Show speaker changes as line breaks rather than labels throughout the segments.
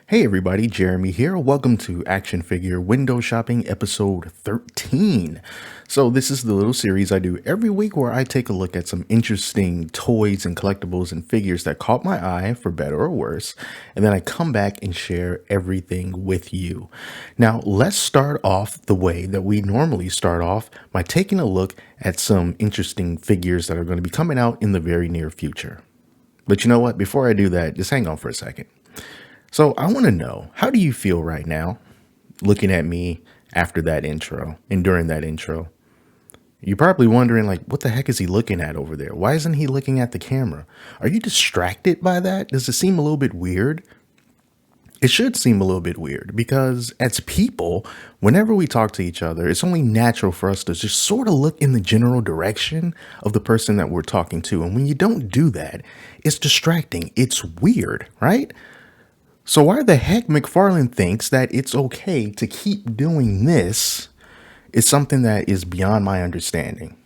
Hey everybody, Jeremy here. Welcome to Action Figure Window Shopping episode 13. So this is the little series I do every week where I take a look at some interesting toys and collectibles and figures that caught my eye, for better or worse, and then I come back and share everything with you. Now let's start off the way that we normally start off by taking a look at some interesting figures that are going to be coming out in the very near future. But you know what? Before I do that, just hang on for a second. So I want to know, how do you feel right now looking at me after that intro and during that intro? You're probably wondering, like, what the heck is he looking at over there? Why isn't he looking at the camera? Are you distracted by that? Does it seem a little bit weird? It should seem a little bit weird because as people, whenever we talk to each other, it's only natural for us to just sort of look in the general direction of the person that we're talking to. And when you don't do that, it's distracting. It's weird, right? So why the heck McFarlane thinks that it's okay to keep doing this is something that is beyond my understanding.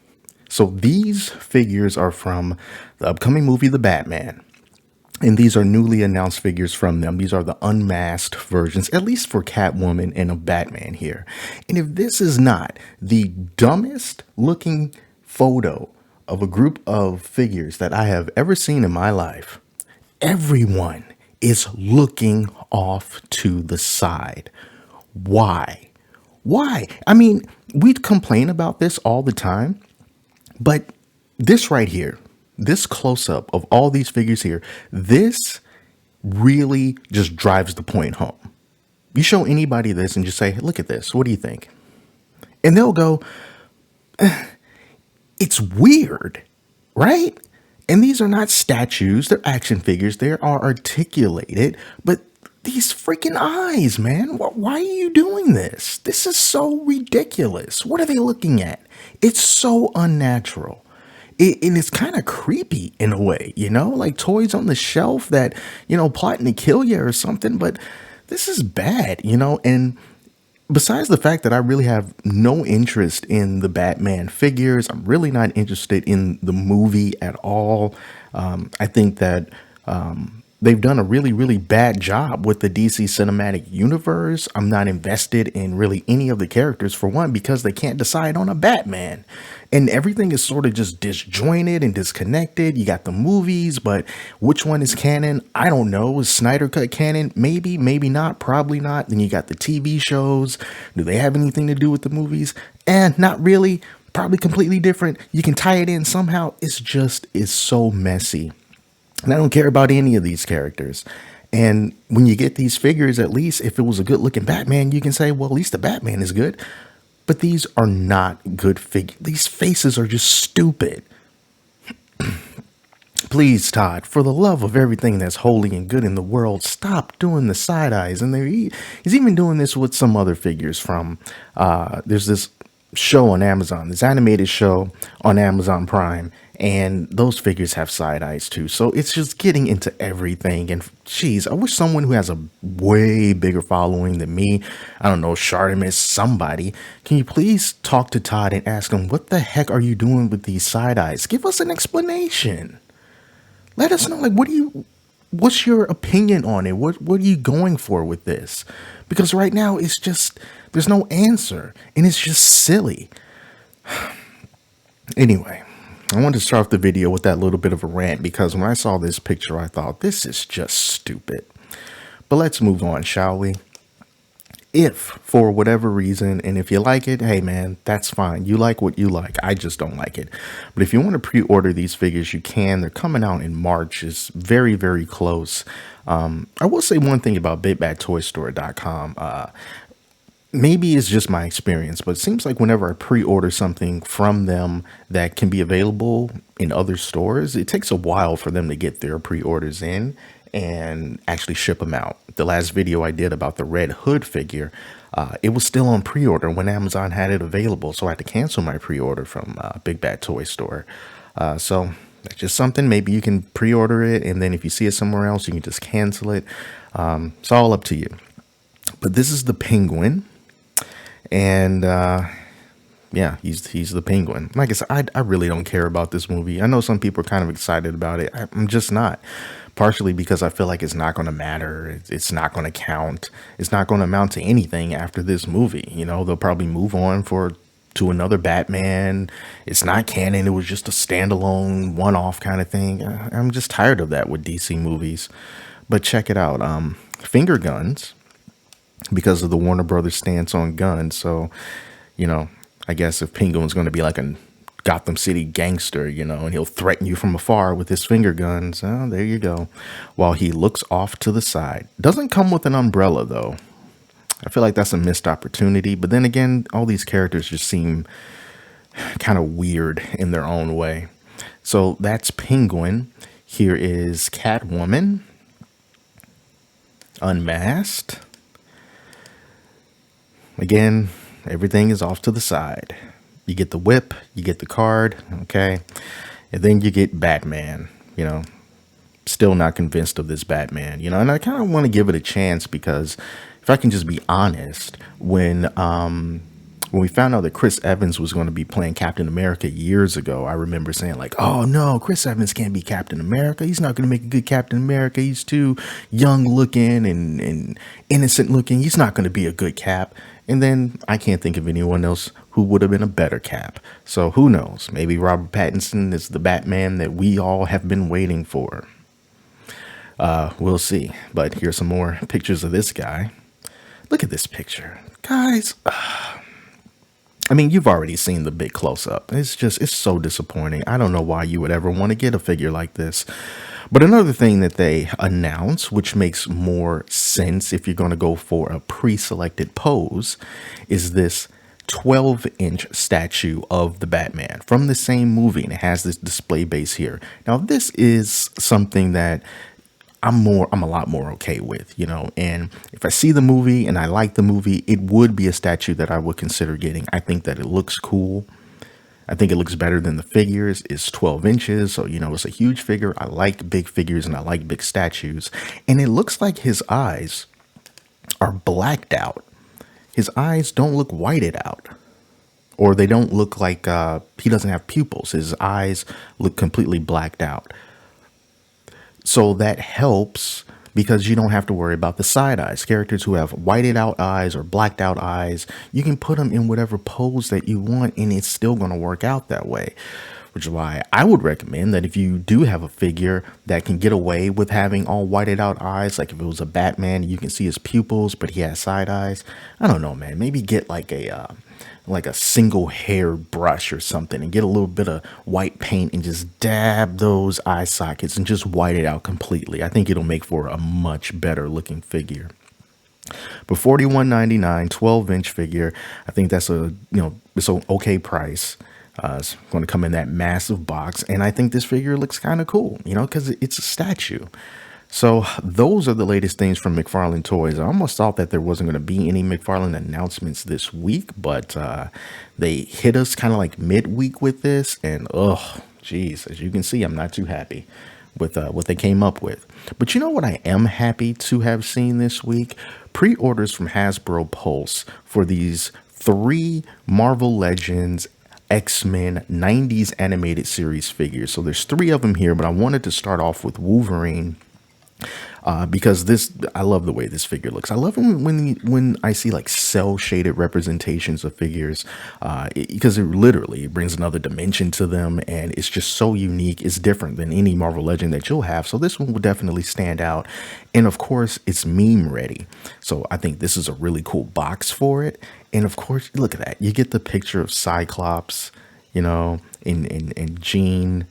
So these figures are from the upcoming movie, The Batman. And these are newly announced figures from them. These are the unmasked versions, at least for Catwoman and a Batman here. And if this is not the dumbest looking photo of a group of figures that I have ever seen in my life, everyone is looking off to the side. Why? Why? I mean, we complain about this all the time, but this right here, this close-up of all these figures here, this really just drives the point home. You show anybody this and just say, hey, look at this. What do you think? And they'll go, it's weird, right? And these are not statues, they're action figures. They are articulated, but these freaking eyes, man, why are you doing this? This is so ridiculous. What are they looking at? It's so unnatural. And it's kind of creepy in a way, you know, like toys on the shelf that, you know, plotting to kill you or something. But this is bad, you know, and besides the fact that I really have no interest in the Batman figures, I'm really not interested in the movie at all. I think that they've done a really, really bad job with the DC cinematic universe. I'm not invested in really any of the characters, for one, because they can't decide on a Batman. And everything is sort of just disjointed and disconnected. You got the movies, but which one is canon? I don't know. Is Snyder Cut canon? Maybe, maybe not, probably not. Then you got the TV shows. Do they have anything to do with the movies? And not really. Probably completely different. You can tie it in somehow. It's so messy. And I don't care about any of these characters. And when you get these figures, at least if it was a good looking Batman, you can say, well, at least the Batman is good. But these are not good figures. These faces are just stupid. Please, Todd, for the love of everything that's holy and good in the world, stop doing the side eyes. And he's even doing this with some other figures from, there's this show on Amazon, this animated show on Amazon Prime, and those figures have side eyes too. So it's just getting into everything. And geez, I wish someone who has a way bigger following than me, I don't know, Chartemis, somebody, can you please talk to Todd and ask him, what the heck are you doing with these side eyes? Give us an explanation. Let us know, like, what's your opinion on it? What are you going for with this? Because right now it's just, there's no answer and it's just silly. Anyway, I wanted to start off the video with that little bit of a rant because when I saw this picture, I thought this is just stupid. But let's move on, shall we? If for whatever reason, and if you like it, hey man, that's fine. You like what you like. I just don't like it. But if you want to pre-order these figures, you can. They're coming out in March. It's very, very close. I will say one thing about BigBadToyStore.com. Maybe it's just my experience, but it seems like whenever I pre-order something from them that can be available in other stores, it takes a while for them to get their pre-orders in and actually ship them out. The last video I did about the Red Hood figure, it was still on pre-order when Amazon had it available, so I had to cancel my pre-order from Big Bad Toy Store. So that's just something. Maybe you can pre-order it, and then if you see it somewhere else, you can just cancel it. It's all up to you. But this is the Penguin, and yeah, he's the Penguin. Like I said, I really don't care about this movie. I know some people are kind of excited about it. I'm just not. partially because I feel like it's not going to matter. It's not going to count. It's not going to amount to anything after this movie. You know, they'll probably move on for to another Batman. It's not canon. It was just a standalone one-off kind of thing. I'm just tired of that with DC movies. But check it out. Finger guns, because of the Warner Brothers stance on guns. So, you know, I guess if Penguin's going to be like a Gotham City gangster, you know, and he'll threaten you from afar with his finger guns. Oh, there you go. While he looks off to the side. Doesn't come with an umbrella, though. I feel like that's a missed opportunity. But then again, all these characters just seem kind of weird in their own way. So that's Penguin. Here is Catwoman. Unmasked. Again, everything is off to the side. You get the whip, you get the card, okay? And then you get Batman, you know. Still not convinced of this Batman, you know, and I kind of want to give it a chance because if I can just be honest, when we found out that Chris Evans was going to be playing Captain America years ago, I remember saying like, oh no, Chris Evans can't be Captain America. He's not going to make a good Captain America. He's too young looking and innocent looking. He's not going to be a good Cap. And then I can't think of anyone else who would have been a better Cap. So who knows? Maybe Robert Pattinson is the Batman that we all have been waiting for. We'll see. But here's some more pictures of this guy. Look at this picture. Guys, I mean, you've already seen the big close-up. It's so disappointing. I don't know why you would ever want to get a figure like this. But another thing that they announce, which makes more sense if you're going to go for a pre-selected pose, is this 12-inch statue of the Batman from the same movie. And it has this display base here. Now, this is something that I'm a lot more okay with, you know, and if I see the movie and I like the movie, it would be a statue that I would consider getting. I think that it looks cool. I think it looks better than the figures. It's 12 inches. So, you know, it's a huge figure. I like big figures and I like big statues. And it looks like his eyes are blacked out. His eyes don't look whited out. Or they don't look like he doesn't have pupils. His eyes look completely blacked out. So that helps because you don't have to worry about the side eyes. Characters who have whited out eyes or blacked out eyes, you can put them in whatever pose that you want and it's still going to work out that way. Which is why I would recommend that if you do have a figure that can get away with having all whited out eyes, like if it was a Batman, you can see his pupils, but he has side eyes. I don't know, man. Maybe get like a single hair brush or something and get a little bit of white paint and just dab those eye sockets and just white it out completely. I think it'll make for a much better looking figure. But $41.99, 12-inch figure, I think that's it's an okay price. It's going to come in that massive box. And I think this figure looks kind of cool, you know, because it's a statue. So those are the latest things from McFarlane Toys. I almost thought that there wasn't going to be any McFarlane announcements this week, but they hit us kind of like midweek with this. And, oh, geez, as you can see, I'm not too happy with what they came up with. But you know what I am happy to have seen this week? Pre-orders from Hasbro Pulse for these 3 Marvel Legends X-Men 90s animated series figures. So there's 3 of them here, but I wanted to start off with Wolverine. Because I love the way this figure looks. I love it when I see like cell shaded representations of figures, because it brings another dimension to them, and it's just so unique. It's different than any Marvel Legend that you'll have. So this one will definitely stand out, and of course it's meme ready. So I think this is a really cool box for it. And of course, look at that. You get the picture of Cyclops, you know, and Jean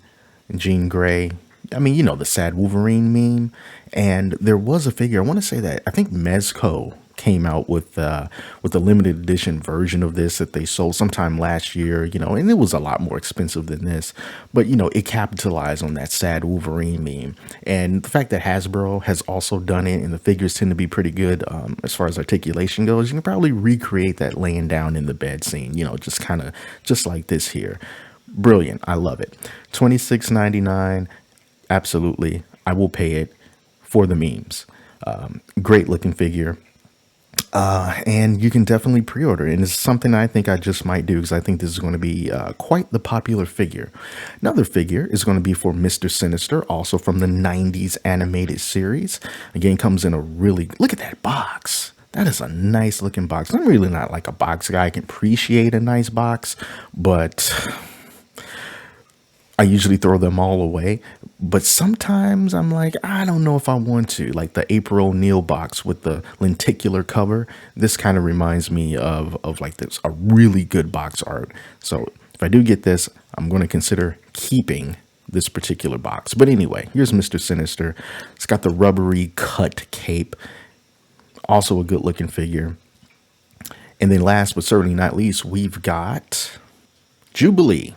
Grey. I mean, you know, the sad Wolverine meme. And there was a figure, I want to say that, I think Mezco came out with a limited edition version of this that they sold sometime last year, you know, and it was a lot more expensive than this. But, you know, it capitalized on that sad Wolverine meme. And the fact that Hasbro has also done it and the figures tend to be pretty good as far as articulation goes, you can probably recreate that laying down in the bed scene, you know, just like this here. Brilliant. I love it. $26.99. Absolutely. I will pay it for the memes. Great looking figure. And you can definitely pre-order, and it's something I think I just might do because I think this is going to be quite the popular figure. Another figure is going to be for Mr. Sinister, also from the 90s animated series. Again, comes in a really, look at that box. That is a nice looking box. I'm really not like a box guy. I can appreciate a nice box, but I usually throw them all away, but sometimes I'm like, I don't know if I want to. Like the April O'Neil box with the lenticular cover. This kind of reminds me of like this, a really good box art. So if I do get this, I'm going to consider keeping this particular box. But anyway, here's Mr. Sinister. It's got the rubbery cut cape. Also a good looking figure. And then last but certainly not least, we've got Jubilee.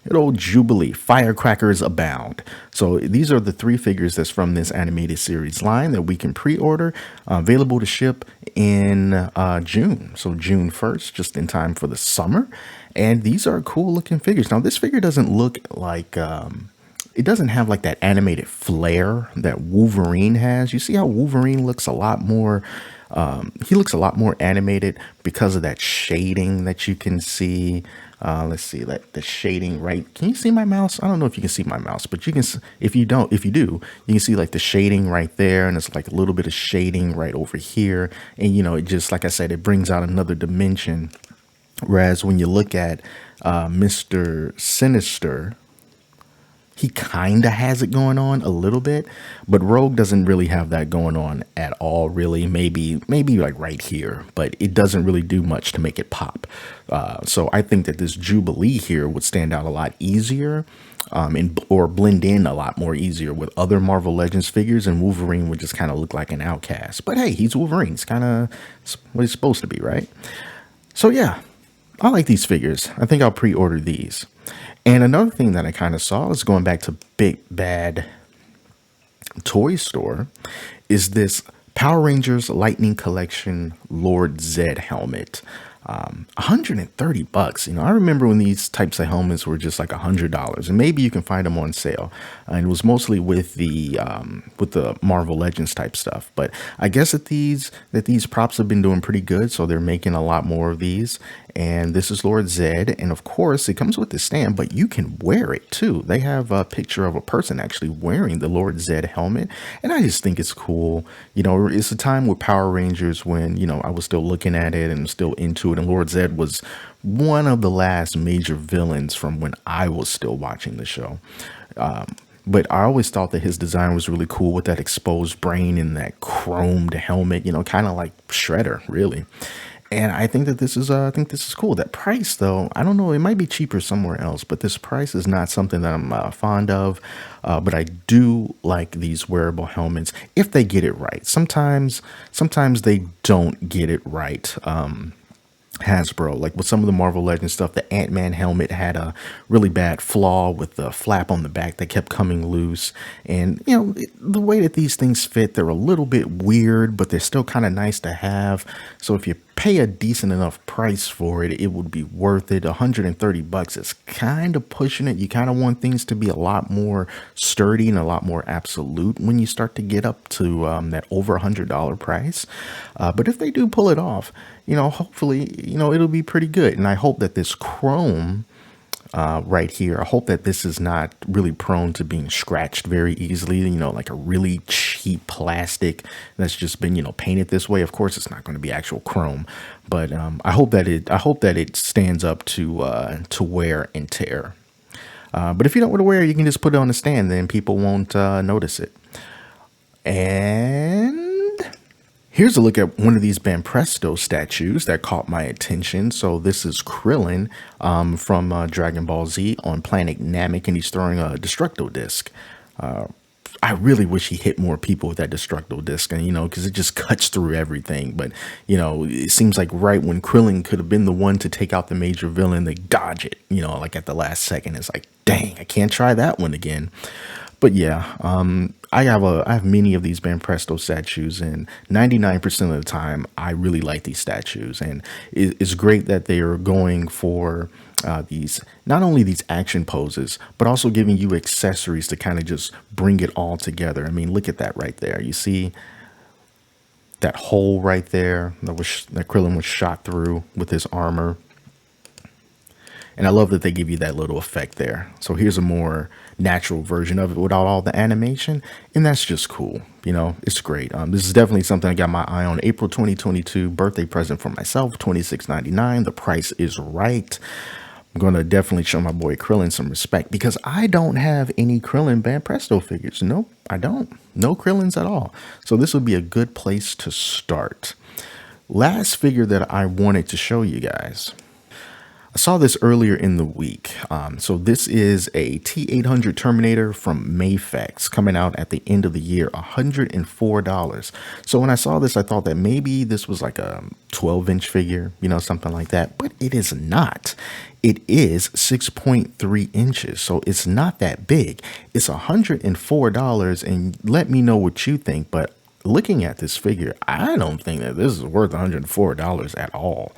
Good old Jubilee, firecrackers abound. So these are the three figures that's from this animated series line that we can pre-order, available to ship in June. So June 1st, just in time for the summer. And these are cool looking figures. Now this figure doesn't look like, it doesn't have like that animated flair that Wolverine has. You see how Wolverine looks a lot more, he looks a lot more animated because of that shading that you can see. Let's see that the shading right. Can you see my mouse? I don't know if you can see my mouse, but you can, if you do, you can see like the shading right there. And it's like a little bit of shading right over here. And, you know, it just, like I said, it brings out another dimension. Whereas when you look at Mr. Sinister, he kind of has it going on a little bit, but Rogue doesn't really have that going on at all, really. Maybe like right here, but it doesn't really do much to make it pop. So I think that this Jubilee here would stand out a lot easier, or blend in a lot more easier with other Marvel Legends figures, and Wolverine would just kind of look like an outcast. But hey, he's Wolverine. It's kind of what he's supposed to be, right? So yeah, I like these figures. I think I'll pre-order these. And another thing that I kind of saw is going back to Big Bad Toy Store is this Power Rangers Lightning Collection Lord Zedd helmet. $130. You know, I remember when these types of helmets were just like $100, and maybe you can find them on sale. And it was mostly with the Marvel Legends type stuff. But I guess that these props have been doing pretty good, so they're making a lot more of these. And this is Lord Zedd, and of course it comes with the stand, but you can wear it too. They have a picture of a person actually wearing the Lord Zedd helmet, and I just think it's cool. You know, it's a time with Power Rangers when, you know, I was still looking at it and still into it, and Lord Zedd was one of the last major villains from when I was still watching the show. But I always thought that his design was really cool with that exposed brain and that chromed helmet, you know, kind of like Shredder, really. And I think that this is cool. That price, though, I don't know. It might be cheaper somewhere else, but this price is not something that I'm fond of. But I do like these wearable helmets if they get it right. Sometimes they don't get it right. Hasbro, like with some of the Marvel Legends stuff, the Ant-Man helmet had a really bad flaw with the flap on the back that kept coming loose. And, you know, the way that these things fit, they're a little bit weird, but they're still kind of nice to have. So if you pay a decent enough price for it, it would be worth it. $130 is kind of pushing it. You kind of want things to be a lot more sturdy and a lot more absolute when you start to get up to that over $100 price. But if they do pull it off, you know, hopefully, you know, it'll be pretty good. And I hope that this chrome right here, I hope that this is not really prone to being scratched very easily, you know, like a really cheap plastic that's just been, you know, painted this way. Of course, it's not going to be actual chrome, but I hope that it stands up to wear and tear. But if you don't want to wear it, you can just put it on the stand, then people won't notice it. And here's a look at one of these Banpresto statues that caught my attention. So this is Krillin from Dragon Ball Z on planet Namek, and he's throwing a Destructo disc. I really wish he hit more people with that Destructo disc, and, you know, because it just cuts through everything. But, you know, it seems like right when Krillin could have been the one to take out the major villain, they dodge it, you know, like at the last second. It's like, dang, I can't try that one again. But yeah, I have many of these Banpresto statues, and 99% of the time, I really like these statues. And it's great that they are going for these, not only these action poses, but also giving you accessories to kind of just bring it all together. I mean, look at that right there. You see that hole right there that Krillin was shot through with his armor. And I love that they give you that little effect there. So here's a more natural version of it without all the animation. And that's just cool. You know, it's great. This is definitely something I got my eye on. April 2022, birthday present for myself, $26.99. The price is right. I'm going to definitely show my boy Krillin some respect because I don't have any Krillin Band Presto figures. Nope, I don't. No Krillins at all. So this would be a good place to start. Last figure that I wanted to show you guys. I saw this earlier in the week. So this is a T800 Terminator from Mayfax coming out at the end of the year, $104. So when I saw this, I thought that maybe this was like a 12-inch figure, you know, something like that. But it is not. It is 6.3 inches. So it's not that big. It's $104. And let me know what you think. But looking at this figure, I don't think that this is worth $104 at all.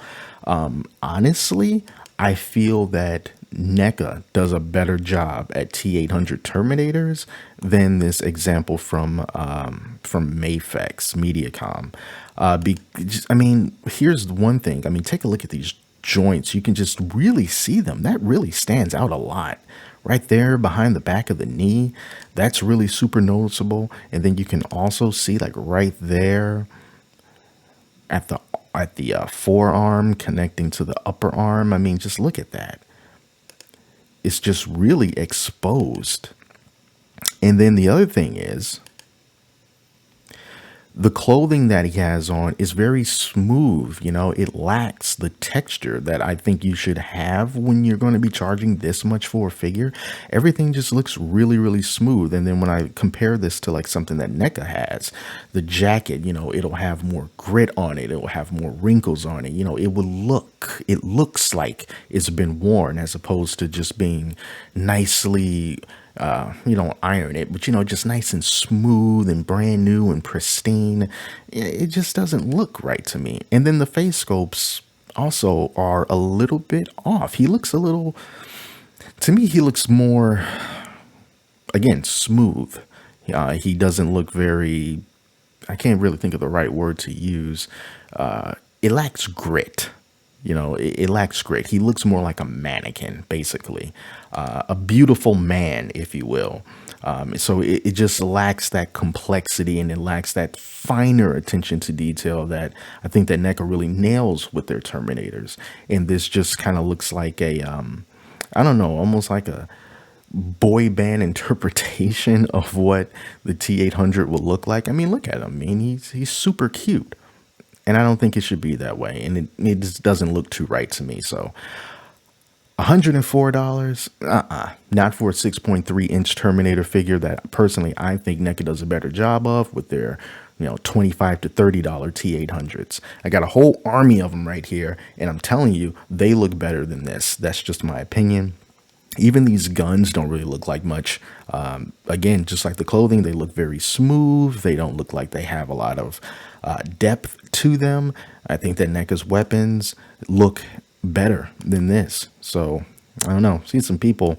Honestly, I feel that NECA does a better job at T800 Terminators than this example from Mayfax Mediacom. I mean, here's one thing. I mean, take a look at these joints. You can just really see them. That really stands out a lot. Right there behind the back of the knee, that's really super noticeable. And then you can also see like right there at the forearm connecting to the upper arm. I mean, just look at that. It's just really exposed. And then the other thing is the clothing that he has on is very smooth. You know, it lacks the texture that I think you should have when you're going to be charging this much for a figure. Everything just looks really, really smooth. And then when I compare this to like something that NECA has, the jacket, you know, it'll have more grit on it. It'll have more wrinkles on it. You know, it looks like it's been worn as opposed to just being nicely you don't iron it, but you know, just nice and smooth and brand new and pristine. It just doesn't look right to me. And then the face sculpts also are a little bit off. He looks a little, to me, he looks more, again, smooth. He doesn't look very, I can't really think of the right word to use. It lacks grit. You know, it lacks grit. He looks more like a mannequin, basically, a beautiful man, if you will. So it just lacks that complexity and it lacks that finer attention to detail that I think that NECA really nails with their Terminators. And this just kind of looks like a, I don't know, almost like a boy band interpretation of what the T800 will look like. I mean, look at him. I mean, he's super cute. And I don't think it should be that way. And it just doesn't look too right to me. So $104, not for a 6.3 inch Terminator figure that personally I think NECA does a better job of with their, you know, $25 to $30 T800s. I got a whole army of them right here. And I'm telling you, they look better than this. That's just my opinion. Even these guns don't really look like much. Again, just like the clothing, they look very smooth. They don't look like they have a lot of depth to them. I think that NECA's weapons look better than this. So I don't know. Seen some people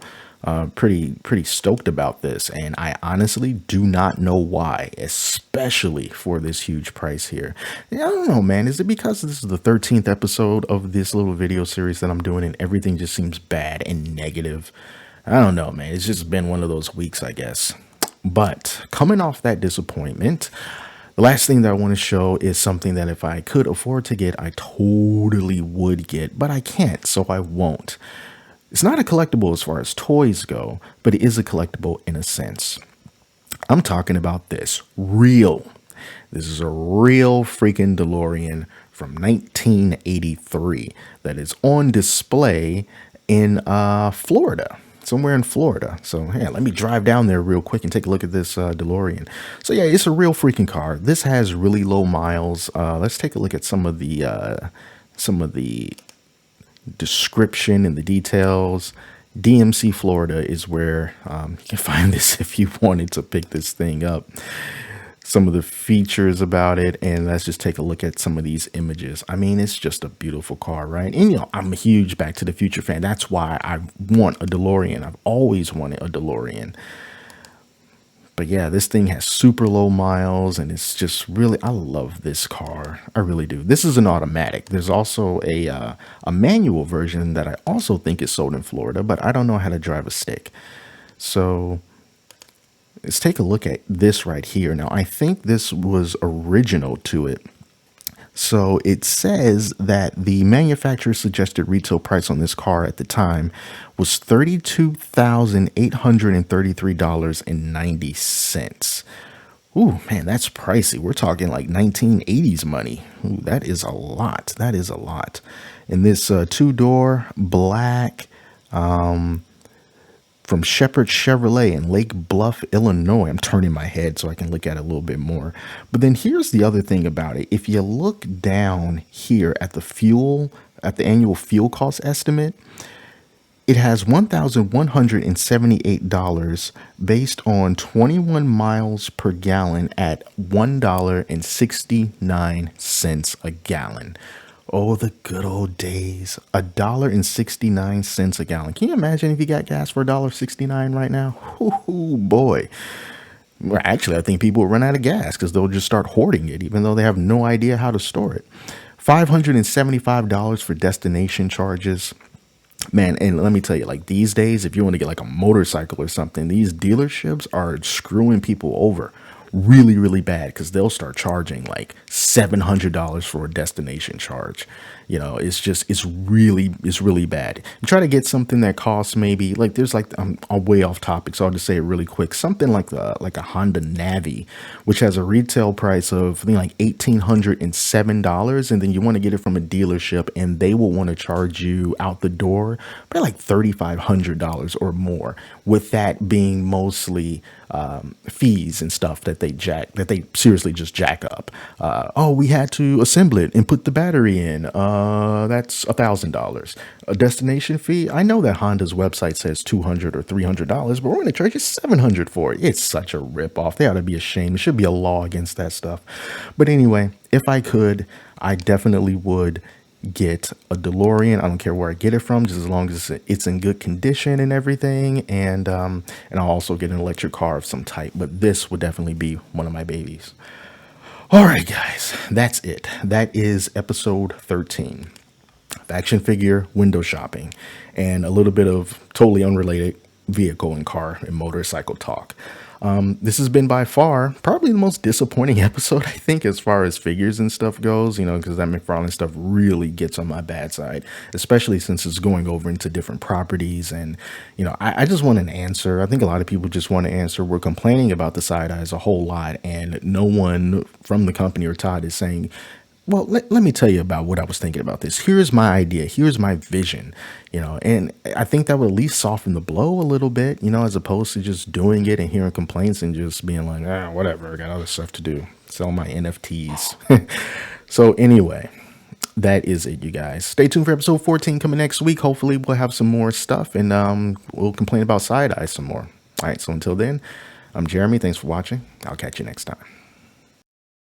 pretty stoked about this, and I honestly do not know why, especially for this huge price here. I don't know, man. Is it because this is the 13th episode of this little video series that I'm doing and everything just seems bad and negative? I don't know, man. It's just been one of those weeks, I guess. But coming off that disappointment, the last thing that I want to show is something that if I could afford to get, I totally would get, but I can't, so I won't. It's not a collectible as far as toys go, but it is a collectible in a sense. I'm talking about this real. This is a real freaking DeLorean from 1983 that is on display in Florida. Somewhere in Florida. So yeah, let me drive down there real quick and take a look at this DeLorean. So yeah, it's a real freaking car. This has really low miles. Let's take a look at some of the description and the details. DMC Florida is where you can find this if you wanted to pick this thing up. Some of the features about it, and let's just take a look at some of these images. I mean, it's just a beautiful car, right? And you know, I'm a huge Back to the Future fan. That's why I want a DeLorean. I've always wanted a DeLorean. But yeah, this thing has super low miles and it's just really, I love this car. I really do. This is an automatic. There's also a manual version that I also think is sold in Florida, but I don't know how to drive a stick. So let's take a look at this right here. Now, I think this was original to it. So it says that the manufacturer's suggested retail price on this car at the time was $32,833.90. Ooh, man, that's pricey. We're talking like 1980s money. Ooh, that is a lot. That is a lot. And this two-door black from Shepherd Chevrolet in Lake Bluff, Illinois. I'm turning my head so I can look at it a little bit more. But then here's the other thing about it. If you look down here at the fuel, at the annual fuel cost estimate, it has $1,178 based on 21 miles per gallon at $1.69 a gallon. Oh, the good old days. $1.69 a gallon. Can you imagine if you got gas for $1.69 right now? Oh boy. Well, actually, I think people will run out of gas because they'll just start hoarding it, even though they have no idea how to store it. $575 for destination charges. Man, and let me tell you, like these days, if you want to get like a motorcycle or something, these dealerships are screwing people over really, really bad because they'll start charging like $700 for a destination charge. You know, it's really bad. You try to get something that costs maybe like there's like I'm way off topic, so I'll just say it really quick. Something like a Honda Navi, which has a retail price of I think like $1,807, and then you want to get it from a dealership, and they will want to charge you out the door by like $3,500 or more. With that being mostly fees and stuff that they seriously just jack up. Oh, we had to assemble it and put the battery in. That's $1,000. A destination fee. I know that Honda's website says $200 or $300, but we're going to charge you $700 for it. It's such a ripoff. They ought to be ashamed. There should be a law against that stuff. But anyway, if I could, I definitely would get a DeLorean. I don't care where I get it from, just as long as it's in good condition and everything. And I'll also get an electric car of some type, but this would definitely be one of my babies. All right, guys, that's it. That is episode 13 of Action Figure Window Shopping and a little bit of totally unrelated vehicle and car and motorcycle talk. This has been by far probably the most disappointing episode, I think, as far as figures and stuff goes, you know, because that McFarlane stuff really gets on my bad side, especially since it's going over into different properties. And, you know, I just want an answer. I think a lot of people just want an answer. We're complaining about the side eyes a whole lot, and no one from the company or Todd is saying, well, let me tell you about what I was thinking about this. Here's my idea. Here's my vision, you know, and I think that would at least soften the blow a little bit, you know, as opposed to just doing it and hearing complaints and just being like, whatever, I got other stuff to do, sell my NFTs. So anyway, that is it, you guys. Stay tuned for episode 14 coming next week. Hopefully we'll have some more stuff and we'll complain about side eyes some more. All right. So until then, I'm Jeremy. Thanks for watching. I'll catch you next time.